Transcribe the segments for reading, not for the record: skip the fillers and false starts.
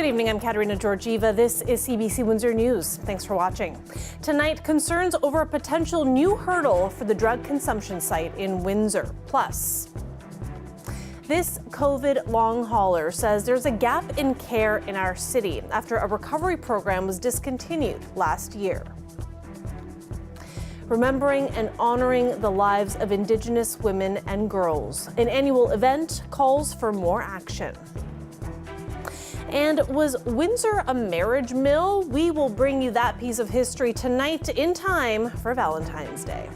Good evening, I'm Katerina Georgieva. This is CBC Windsor News. Thanks for watching. Tonight, concerns over a potential new hurdle for the drug consumption site in Windsor. Plus, this COVID long hauler says there's a gap in care in our city after a recovery program was discontinued last year. Remembering and honoring the lives of Indigenous women and girls. An annual event calls for more action. And was Windsor a marriage mill? We will bring you that piece of history tonight in time for Valentine's Day.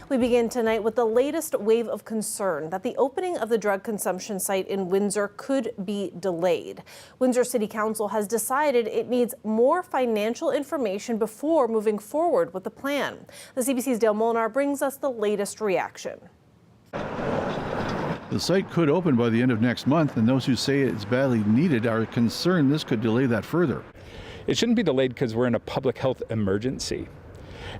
We begin tonight with the latest wave of concern that the opening of the drug consumption site in Windsor could be delayed. Windsor City Council has decided it needs more financial information before moving forward with the plan. The CBC's Dale Molnar brings us the latest reaction. The site could open by the end of next month, and those who say it's badly needed are concerned this could delay that further. It shouldn't be delayed because we're in a public health emergency.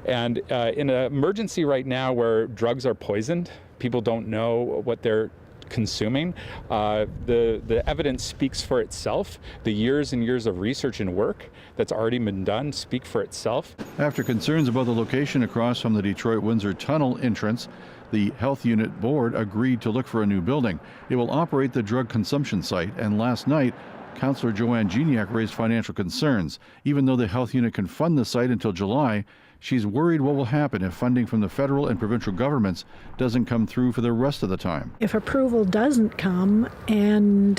And in an emergency right now where drugs are poisoned, people don't know what they're consuming, the evidence speaks for itself. The years and years of research and work that's already been done speak for itself. After concerns about the location across from the Detroit-Windsor Tunnel entrance, the Health Unit Board agreed to look for a new building. It will operate the drug consumption site, and last night, Councillor Joanne Geniak raised financial concerns. Even though the Health Unit can fund the site until July, she's worried what will happen if funding from the federal and provincial governments doesn't come through for the rest of the time. If approval doesn't come and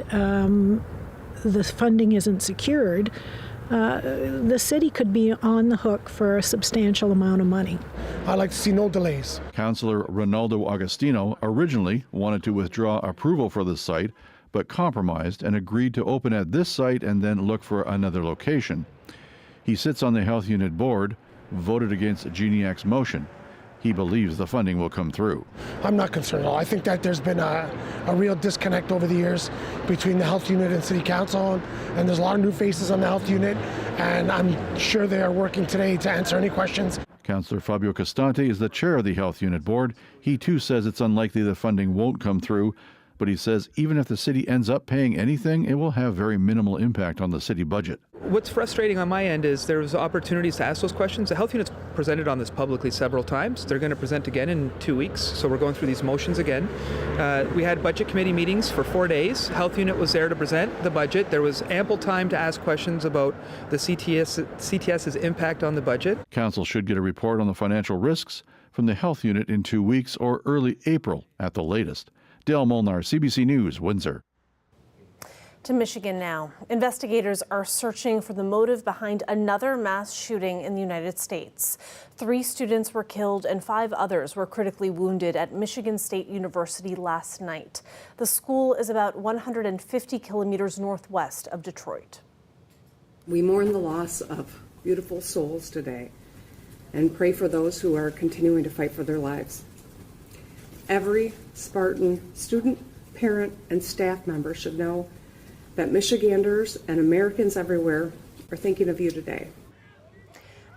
the funding isn't secured, the city could be on the hook for a substantial amount of money. I'd like to see no delays. Councillor Ronaldo Agostino originally wanted to withdraw approval for the site, but compromised and agreed to open at this site and then look for another location. He sits on the Health Unit Board, voted against Geniak's motion. He believes the funding will come through. I'm not concerned at all. I think that there's been a real disconnect over the years between the Health Unit and City Council, and there's a lot of new faces on the Health Unit, and I'm sure they are working today to answer any questions. Councillor Fabio Costante is the chair of the Health Unit Board. He too says it's unlikely the funding won't come through, but he says even if the city ends up paying anything, it will have very minimal impact on the city budget. What's frustrating on my end is there's opportunities to ask those questions. The Health Unit's presented on this publicly several times. They're going to present again in 2 weeks, so we're going through these motions again. We had budget committee meetings for 4 days. Health Unit was there to present the budget. There was ample time to ask questions about the CTS's impact on the budget. Council should get a report on the financial risks from the Health Unit in 2 weeks or early April at the latest. Dale Molnar, CBC News, Windsor. To Michigan now. Investigators are searching for the motive behind another mass shooting in the United States. 3 students were killed and 5 others were critically wounded at Michigan State University last night. The school is about 150 kilometers northwest of Detroit. We mourn the loss of beautiful souls today and pray for those who are continuing to fight for their lives. Every Spartan student, parent, and staff member should know that Michiganders and Americans everywhere are thinking of you today.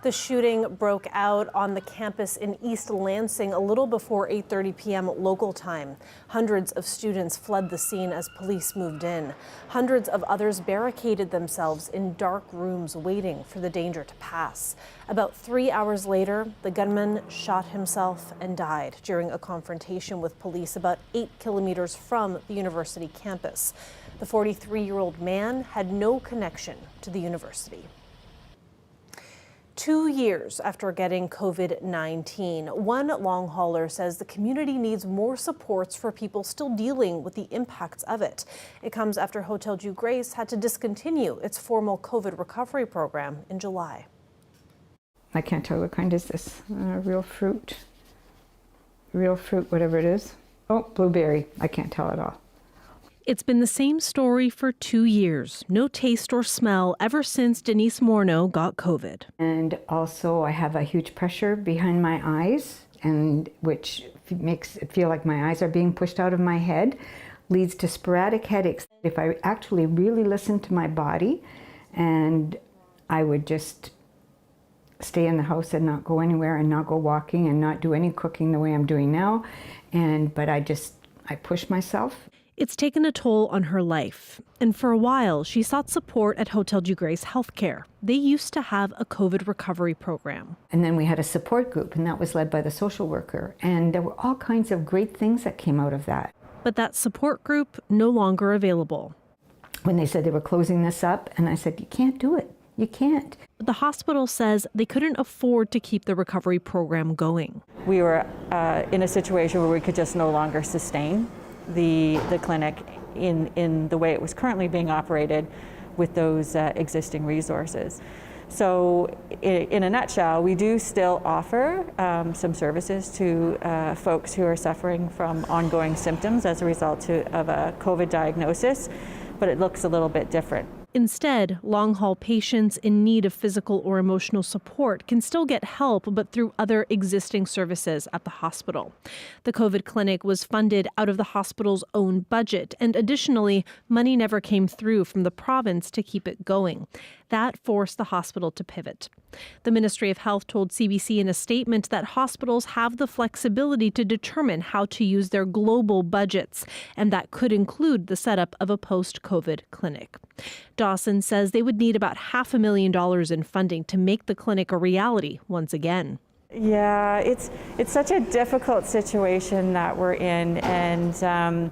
The shooting broke out on the campus in East Lansing a little before 8:30 p.m. local time. Hundreds of students fled the scene as police moved in. Hundreds of others barricaded themselves in dark rooms waiting for the danger to pass. About 3 hours later, the gunman shot himself and died during a confrontation with police about 8 kilometers from the university campus. The 43-year-old man had no connection to the university. 2 years after getting COVID-19, one long hauler says the community needs more supports for people still dealing with the impacts of it. It comes after Hotel Dieu Grace had to discontinue its formal COVID recovery program in July. I can't tell what kind is this. Real fruit, whatever it is. Oh, blueberry. I can't tell at all. It's been the same story for 2 years. No taste or smell ever since Denise Morneau got COVID. And also I have a huge pressure behind my eyes, and which makes it feel like my eyes are being pushed out of my head, leads to sporadic headaches. If I actually really listened to my body, and I would just stay in the house and not go anywhere and not go walking and not do any cooking the way I'm doing now, but I push myself. It's taken a toll on her life, and for a while she sought support at Hotel Dieu Grace Healthcare. They used to have a COVID recovery program. And then we had a support group, and that was led by the social worker, and there were all kinds of great things that came out of that. But that support group no longer available. When they said they were closing this up, and I said, you can't do it. You can't. But the hospital says they couldn't afford to keep the recovery program going. We were in a situation where we could just no longer sustain the clinic in the way it was currently being operated with those existing resources. So in a nutshell, we do still offer some services to folks who are suffering from ongoing symptoms as a result of a COVID diagnosis, but it looks a little bit different. Instead, long-haul patients in need of physical or emotional support can still get help, but through other existing services at the hospital. The COVID clinic was funded out of the hospital's own budget, and additionally, money never came through from the province to keep it going. That forced the hospital to pivot. The Ministry of Health told CBC in a statement that hospitals have the flexibility to determine how to use their global budgets, and that could include the setup of a post-COVID clinic. Dawson says they would need about $500,000 in funding to make the clinic a reality once again. Yeah, it's such a difficult situation that we're in, and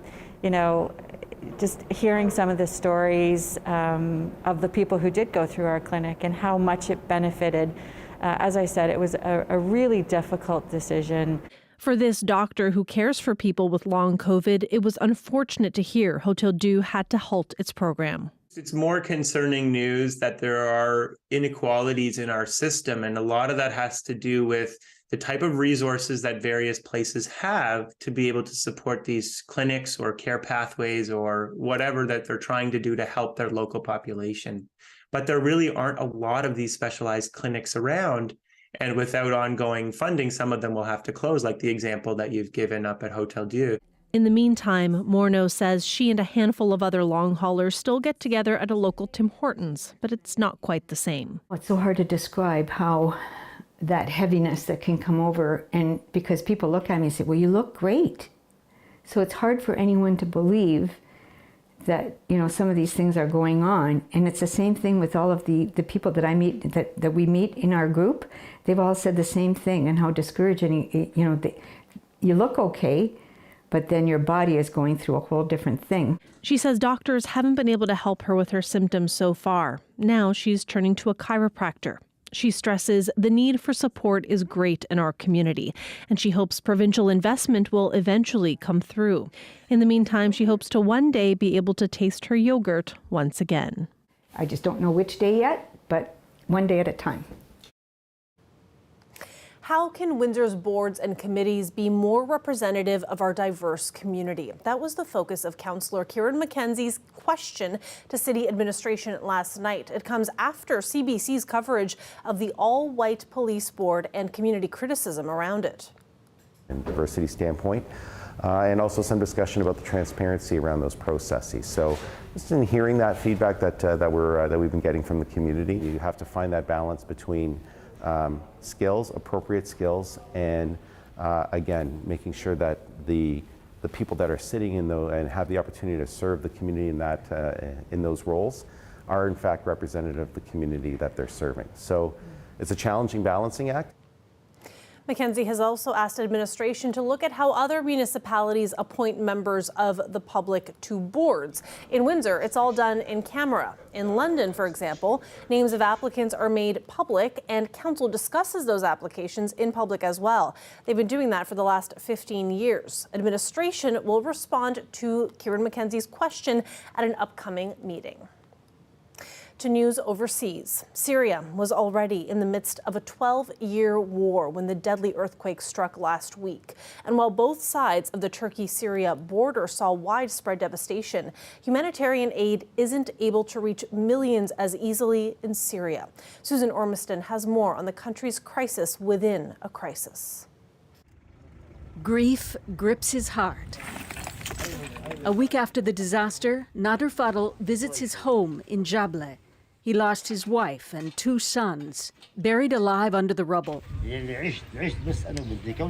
just hearing some of the stories of the people who did go through our clinic and how much it benefited. As I said, it was a really difficult decision. For this doctor who cares for people with long COVID, it was unfortunate to hear Hotel Dieu had to halt its program. It's more concerning news that there are inequalities in our system, and a lot of that has to do with the type of resources that various places have to be able to support these clinics or care pathways or whatever that they're trying to do to help their local population. But there really aren't a lot of these specialized clinics around, and without ongoing funding, some of them will have to close, like the example that you've given up at Hotel Dieu. In the meantime, Morneau says she and a handful of other long haulers still get together at a local Tim Hortons, but it's not quite the same. It's so hard to describe how that heaviness that can come over, and because people look at me and say, well, you look great. So it's hard for anyone to believe that, some of these things are going on. And it's the same thing with all of the people that I meet, that we meet in our group. They've all said the same thing, and how discouraging, you look okay, but then your body is going through a whole different thing. She says doctors haven't been able to help her with her symptoms so far. Now she's turning to a chiropractor. She stresses the need for support is great in our community, and she hopes provincial investment will eventually come through. In the meantime, she hopes to one day be able to taste her yogurt once again. I just don't know which day yet, but one day at a time. How can Windsor's boards and committees be more representative of our diverse community? That was the focus of Councillor Kieran McKenzie's question to City Administration last night. It comes after CBC's coverage of the all-white police board and community criticism around it. And diversity standpoint, and also some discussion about the transparency around those processes. So just in hearing that feedback that we've been getting from the community, you have to find that balance between skills, appropriate skills, and again, making sure that the people that are sitting in those and have the opportunity to serve the community in those roles are in fact representative of the community that they're serving. So it's a challenging balancing act. McKenzie has also asked administration to look at how other municipalities appoint members of the public to boards. In Windsor, it's all done in camera. In London, for example, names of applicants are made public and council discusses those applications in public as well. They've been doing that for the last 15 years. Administration will respond to Kieran McKenzie's question at an upcoming meeting. To news overseas. Syria was already in the midst of a 12-year war when the deadly earthquake struck last week. And while both sides of the Turkey-Syria border saw widespread devastation, humanitarian aid isn't able to reach millions as easily in Syria. Susan Ormiston has more on the country's crisis within a crisis. Grief grips his heart. A week after the disaster, Nader Fadl visits his home in Jable. He lost his wife and 2 sons, buried alive under the rubble.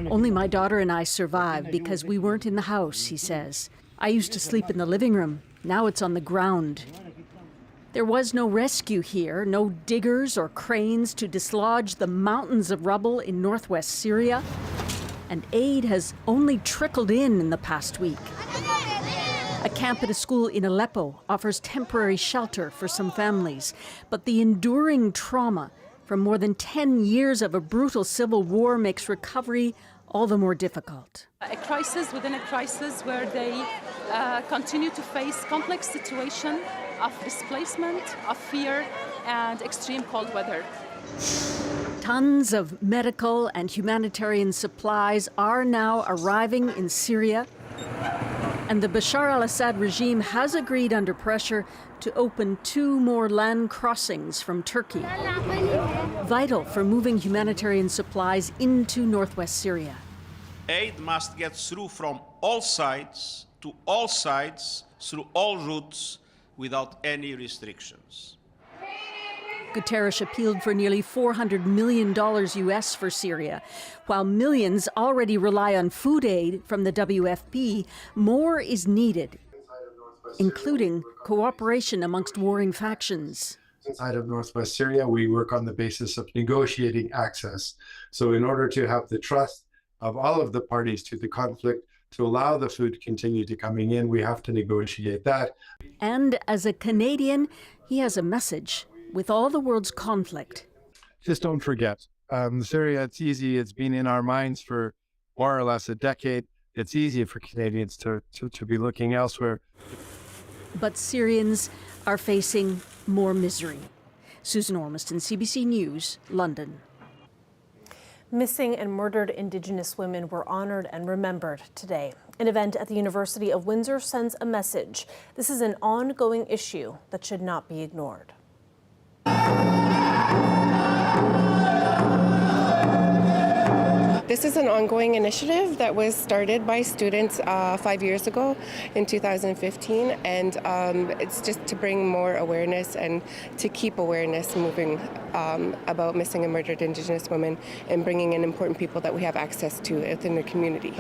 Only my daughter and I survived because we weren't in the house, he says. I used to sleep in the living room. Now it's on the ground. There was no rescue here, no diggers or cranes to dislodge the mountains of rubble in northwest Syria. And aid has only trickled in the past week. A camp at a school in Aleppo offers temporary shelter for some families. But the enduring trauma from more than 10 years of a brutal civil war makes recovery all the more difficult. A crisis within a crisis where they continue to face complex situation of displacement, of fear, and extreme cold weather. Tons of medical and humanitarian supplies are now arriving in Syria. And the Bashar al-Assad regime has agreed under pressure to open 2 more land crossings from Turkey, vital for moving humanitarian supplies into northwest Syria. Aid must get through from all sides to all sides through all routes without any restrictions. Guterres appealed for nearly $400 million US for Syria. While millions already rely on food aid from the WFP, more is needed, including cooperation amongst warring factions. Inside of northwest Syria, we work on the basis of negotiating access. So in order to have the trust of all of the parties to the conflict to allow the food to continue to coming in, we have to negotiate that. And as a Canadian, he has a message. With all the world's conflict, just don't forget. Syria, it's easy. It's been in our minds for more or less a decade. It's easy for Canadians to be looking elsewhere. But Syrians are facing more misery. Susan Ormiston, CBC News, London. Missing and murdered Indigenous women were honored and remembered today. An event at the University of Windsor sends a message. This is an ongoing issue that should not be ignored. This is an ongoing initiative that was started by students 5 years ago in 2015, and it's just to bring more awareness and to keep awareness moving about missing and murdered Indigenous women and bringing in important people that we have access to within the community.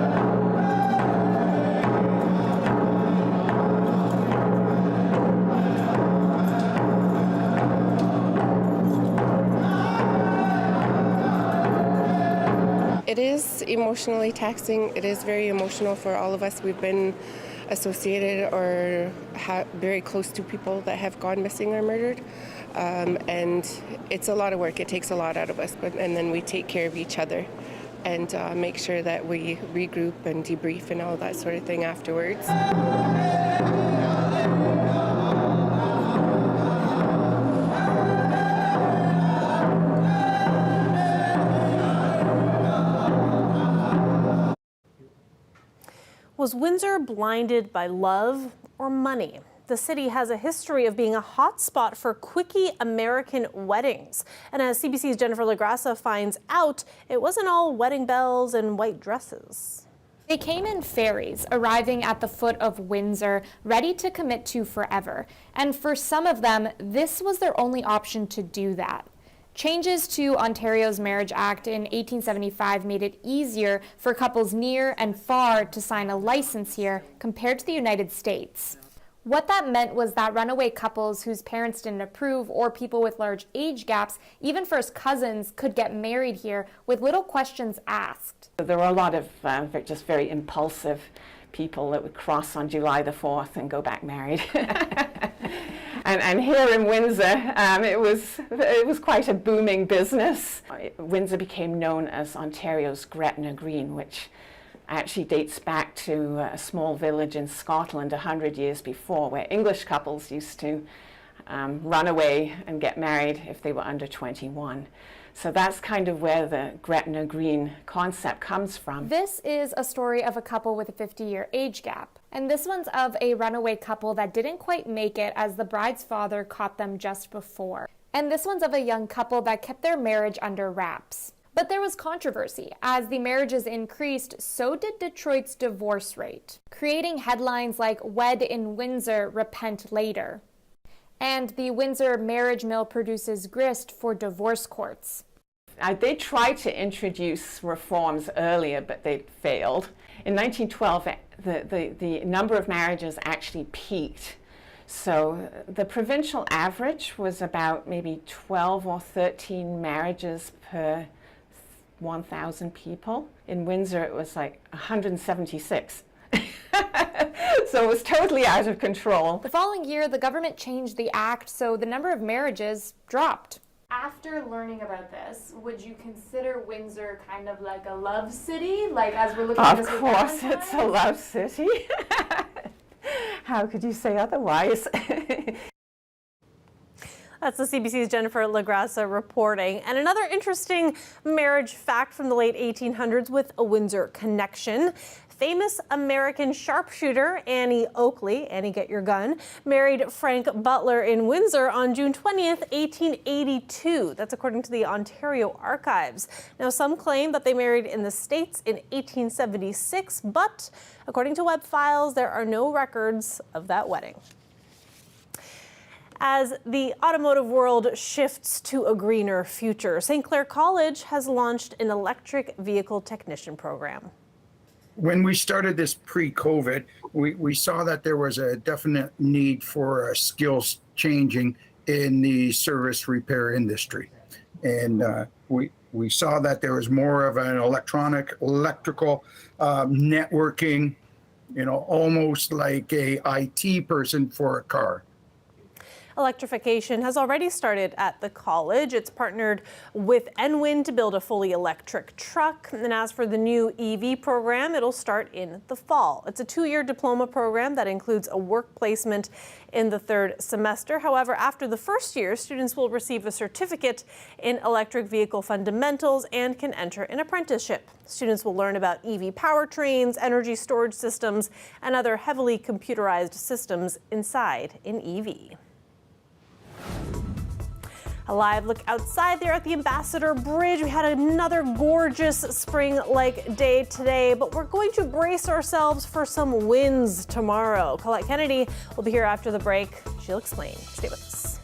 It is emotionally taxing. It is very emotional for all of us. We've been associated or very close to people that have gone missing or murdered. And it's a lot of work. It takes a lot out of us. And then we take care of each other and make sure that we regroup and debrief and all that sort of thing afterwards. Was Windsor blinded by love or money? The city has a history of being a hotspot for quickie American weddings. And as CBC's Jennifer LaGrassa finds out, it wasn't all wedding bells and white dresses. They came in ferries, arriving at the foot of Windsor, ready to commit to forever. And for some of them, this was their only option to do that. Changes to Ontario's Marriage Act in 1875 made it easier for couples near and far to sign a license here compared to the United States. What that meant was that runaway couples whose parents didn't approve or people with large age gaps, even first cousins, could get married here with little questions asked. There were a lot of just very impulsive people that would cross on July the 4th and go back married. And here in Windsor, it was quite a booming business. Windsor became known as Ontario's Gretna Green, which actually dates back to a small village in Scotland 100 years before, where English couples used to run away and get married if they were under 21. So that's kind of where the Gretna Green concept comes from. This is a story of a couple with a 50-year age gap. And this one's of a runaway couple that didn't quite make it as the bride's father caught them just before. And this one's of a young couple that kept their marriage under wraps. But there was controversy. As the marriages increased, so did Detroit's divorce rate, creating headlines like "Wed in Windsor, repent later." And the Windsor marriage mill produces grist for divorce courts. They tried to introduce reforms earlier, but they failed. In 1912, the number of marriages actually peaked. So the provincial average was about maybe 12 or 13 marriages per 1,000 people. In Windsor, it was like 176. So it was totally out of control. The following year, the government changed the act, so the number of marriages dropped. After learning about this, would you consider Windsor kind of like a love city? Like, as we're looking at this. Of course, it's a love city. How could you say otherwise? That's the CBC's Jennifer LaGrassa reporting. And another interesting marriage fact from the late 1800s with a Windsor connection. Famous American sharpshooter Annie Oakley, Annie get your gun, married Frank Butler in Windsor on June 20th, 1882. That's according to the Ontario Archives. Now, some claim that they married in the States in 1876, but according to web files, there are no records of that wedding. As the automotive world shifts to a greener future, St. Clair College has launched an electric vehicle technician program. When we started this pre-COVID, we saw that there was a definite need for skills changing in the service repair industry. And we saw that there was more of an electrical networking, almost like a IT person for a car. Electrification has already started at the college. It's partnered with NWIN to build a fully electric truck. And as for the new EV program, it'll start in the fall. It's a 2-year diploma program that includes a work placement in the 3rd semester. However, after the first year, students will receive a certificate in electric vehicle fundamentals and can enter an apprenticeship. Students will learn about EV powertrains, energy storage systems, and other heavily computerized systems inside an EV. A live look outside there at the Ambassador Bridge. We had another gorgeous spring-like day today, but we're going to brace ourselves for some winds tomorrow. Colette Kennedy will be here after the break. She'll explain. Stay with us.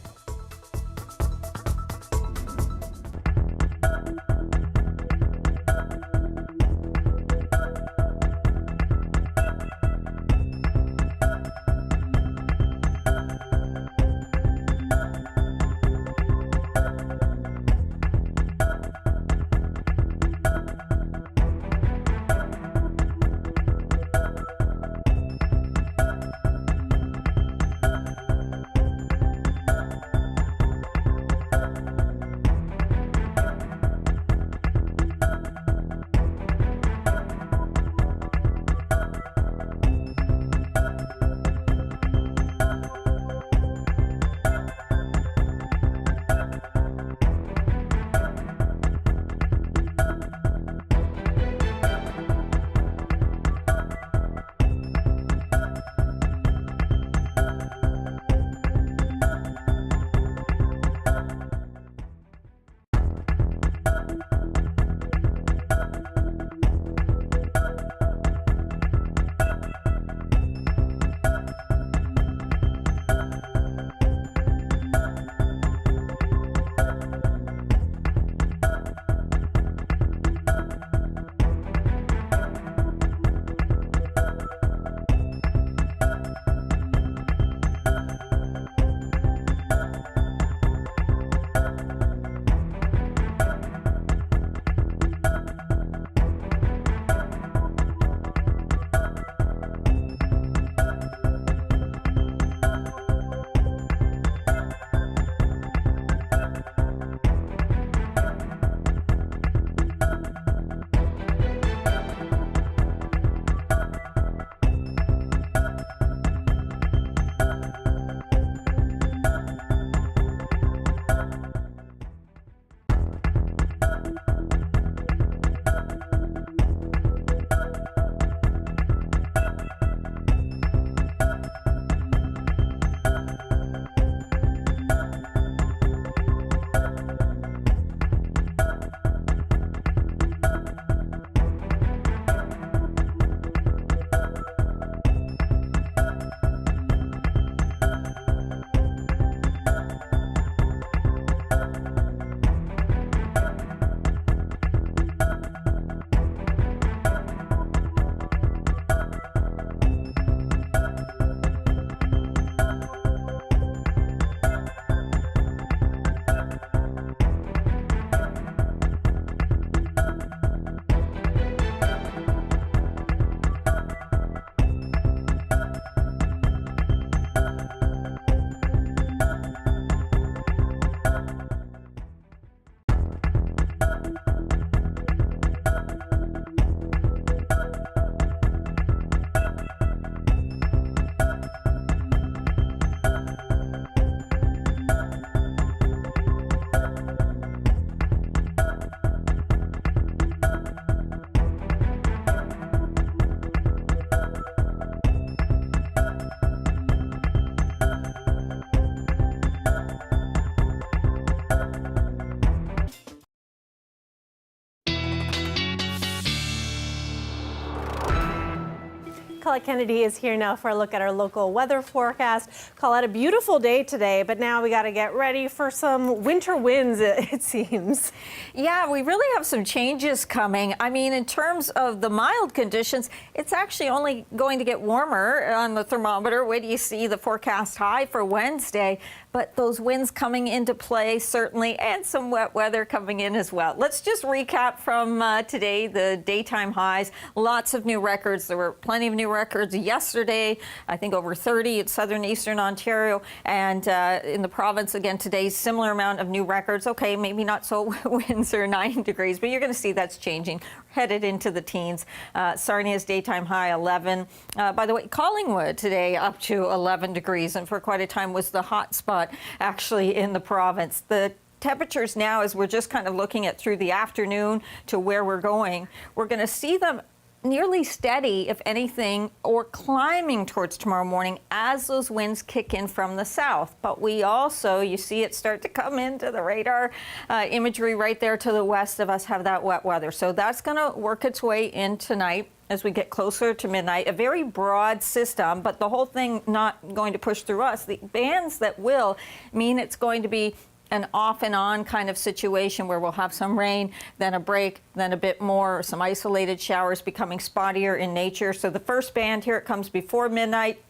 Colette Kennedy is here now for a look at our local weather forecast. Colette, a beautiful day today, but now we got to get ready for some winter winds, it seems. Yeah, we really have some changes coming. I mean, in terms of the mild conditions, it's actually only going to get warmer on the thermometer. Wait till you see the forecast high for Wednesday. But those winds coming into play, certainly, and some wet weather coming in as well. Let's just recap from today, the daytime highs. Lots of new records. There were plenty of new records yesterday, I think over 30 in southern eastern Ontario. And in the province again today, similar amount of new records. Okay, maybe not so Windsor, 9 degrees, but you're going to see that's changing. Headed into the teens. Sarnia's daytime high 11. By the way, Collingwood today up to 11 degrees, and for quite a time was the hot spot actually in the province. The temperatures now, as we're just kind of looking at through the afternoon to where we're going, we're going to see them nearly steady, if anything, or climbing towards tomorrow morning as those winds kick in from the south. But we also, you see it start to come into the radar imagery right there to the west of us, have that wet weather. So that's going to work its way in tonight as we get closer to midnight. A very broad system, but the whole thing not going to push through us. The bands that will mean it's going to be an off and on kind of situation where we'll have some rain, then a break, then a bit more, some isolated showers becoming spottier in nature. So the first band here, it comes before midnight.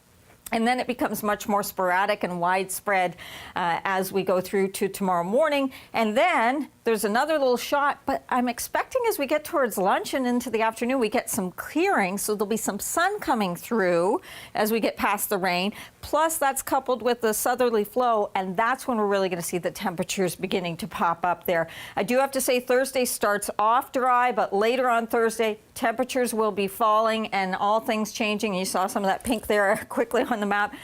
And then it becomes much more sporadic and widespread as we go through to tomorrow morning. And then there's another little shot, but I'm expecting as we get towards lunch and into the afternoon, we get some clearing. So there'll be some sun coming through as we get past the rain. Plus that's coupled with the southerly flow. And that's when we're really going to see the temperatures beginning to pop up there. I do have to say Thursday starts off dry, but later on Thursday, temperatures will be falling and all things changing. You saw some of that pink there quickly on the map.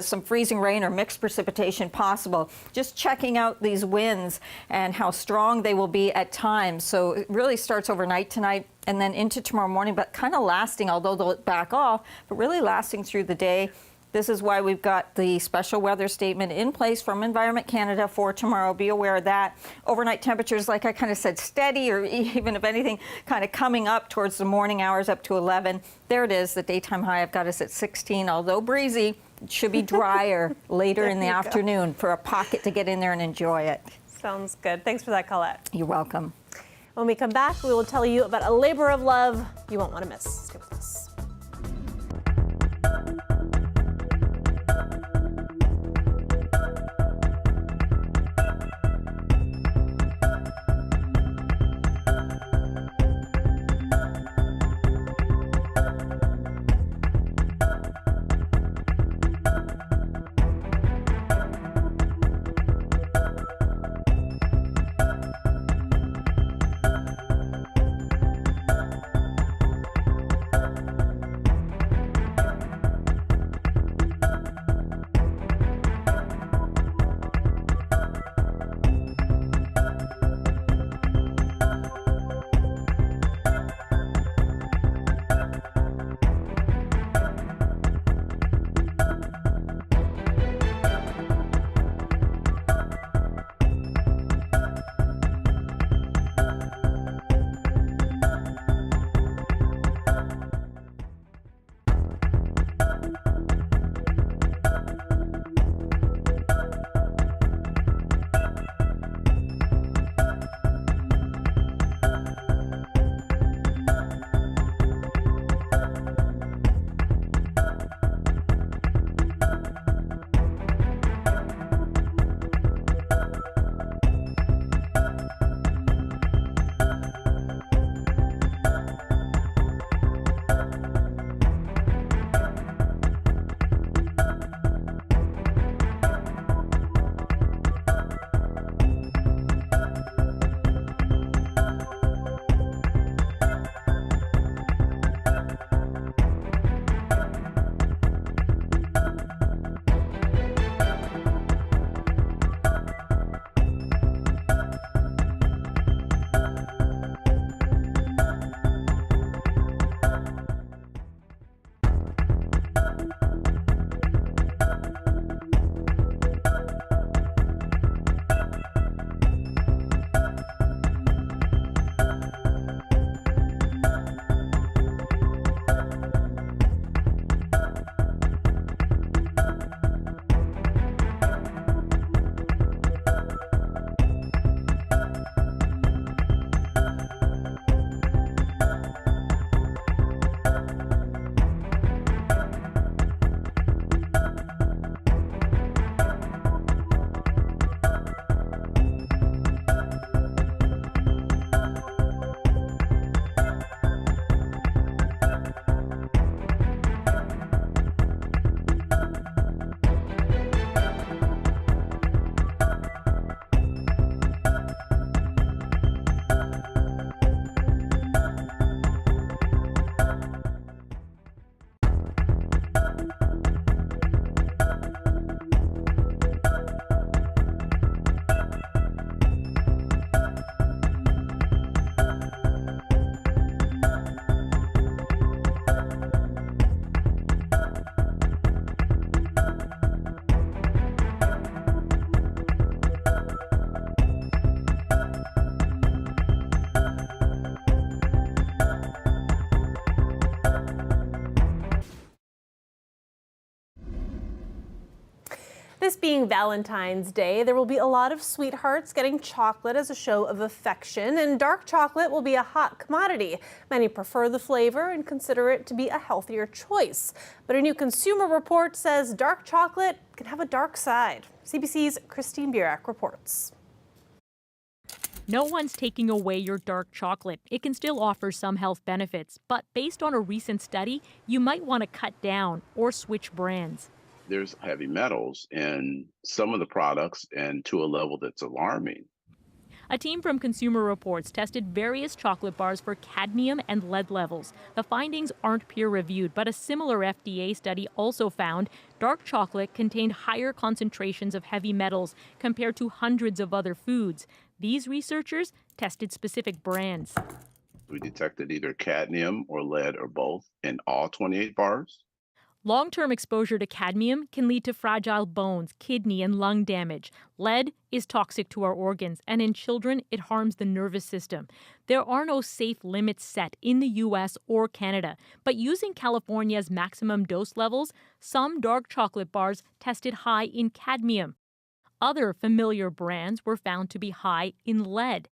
Some freezing rain or mixed precipitation possible. Just checking out these winds and how strong they will be at times. So it really starts overnight tonight and then into tomorrow morning, but kind of lasting, although they'll back off, but really lasting through the day. This is why we've got the special weather statement in place from Environment Canada for tomorrow. Be aware of that. Overnight temperatures, like I kind of said, steady, or even if anything, kind of coming up towards the morning hours up to 11. There it is, the daytime high. I've got us at 16, although breezy. It should be drier later in the afternoon for a pocket to get in there and enjoy it. Sounds good. Thanks for that, Colette. You're welcome. When we come back, we will tell you about a labor of love you won't want to miss. Stay with us. This being Valentine's Day, there will be a lot of sweethearts getting chocolate as a show of affection, and dark chocolate will be a hot commodity. Many prefer the flavor and consider it to be a healthier choice. But a new consumer report says dark chocolate can have a dark side. CBC's Christine Burak reports. No one's taking away your dark chocolate. It can still offer some health benefits, but based on a recent study, you might want to cut down or switch brands. There's heavy metals in some of the products, and to a level that's alarming. A team from Consumer Reports tested various chocolate bars for cadmium and lead levels. The findings aren't peer-reviewed, but a similar FDA study also found dark chocolate contained higher concentrations of heavy metals compared to hundreds of other foods. These researchers tested specific brands. We detected either cadmium or lead or both in all 28 bars. Long-term exposure to cadmium can lead to fragile bones, kidney, and lung damage. Lead is toxic to our organs, and in children, it harms the nervous system. There are no safe limits set in the U.S. or Canada, but using California's maximum dose levels, some dark chocolate bars tested high in cadmium. Other familiar brands were found to be high in lead.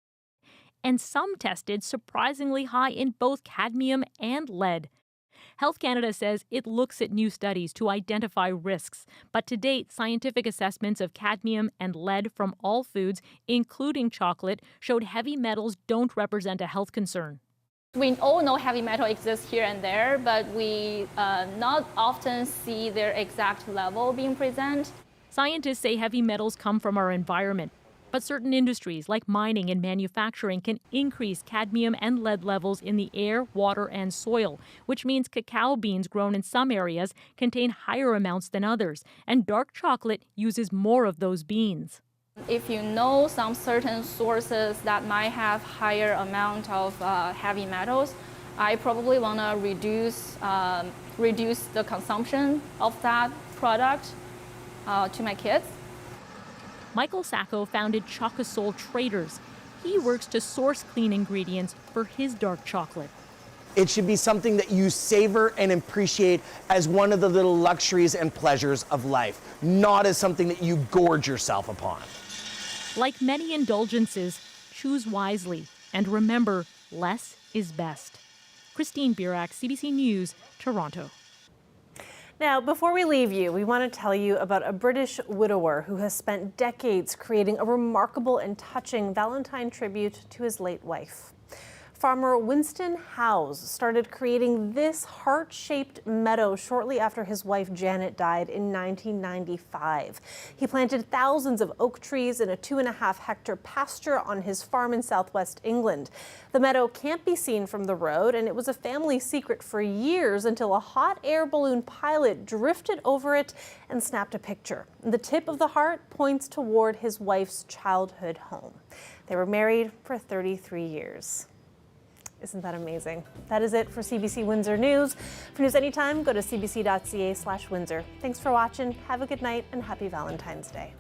And some tested surprisingly high in both cadmium and lead. Health Canada says it looks at new studies to identify risks, but to date, scientific assessments of cadmium and lead from all foods, including chocolate, showed heavy metals don't represent a health concern. We all know heavy metal exists here and there, but we not often see their exact level being present. Scientists say heavy metals come from our environment, but certain industries like mining and manufacturing can increase cadmium and lead levels in the air, water, and soil, which means cacao beans grown in some areas contain higher amounts than others, and dark chocolate uses more of those beans. If you know some certain sources that might have higher amount of heavy metals, I probably want to reduce the consumption of that product to my kids. Michael Sacco founded Chocosol Traders. He works to source clean ingredients for his dark chocolate. It should be something that you savor and appreciate as one of the little luxuries and pleasures of life, not as something that you gorge yourself upon. Like many indulgences, choose wisely and remember, less is best. Christine Burak, CBC News, Toronto. Now, before we leave you, we want to tell you about a British widower who has spent decades creating a remarkable and touching Valentine tribute to his late wife. Farmer Winston Howes started creating this heart-shaped meadow shortly after his wife Janet died in 1995. He planted thousands of oak trees in a 2.5-hectare pasture on his farm in southwest England. The meadow can't be seen from the road, and it was a family secret for years until a hot air balloon pilot drifted over it and snapped a picture. The tip of the heart points toward his wife's childhood home. They were married for 33 years. Isn't that amazing? That is it for CBC Windsor News. For news anytime, go to cbc.ca/Windsor. Thanks for watching. Have a good night and happy Valentine's Day.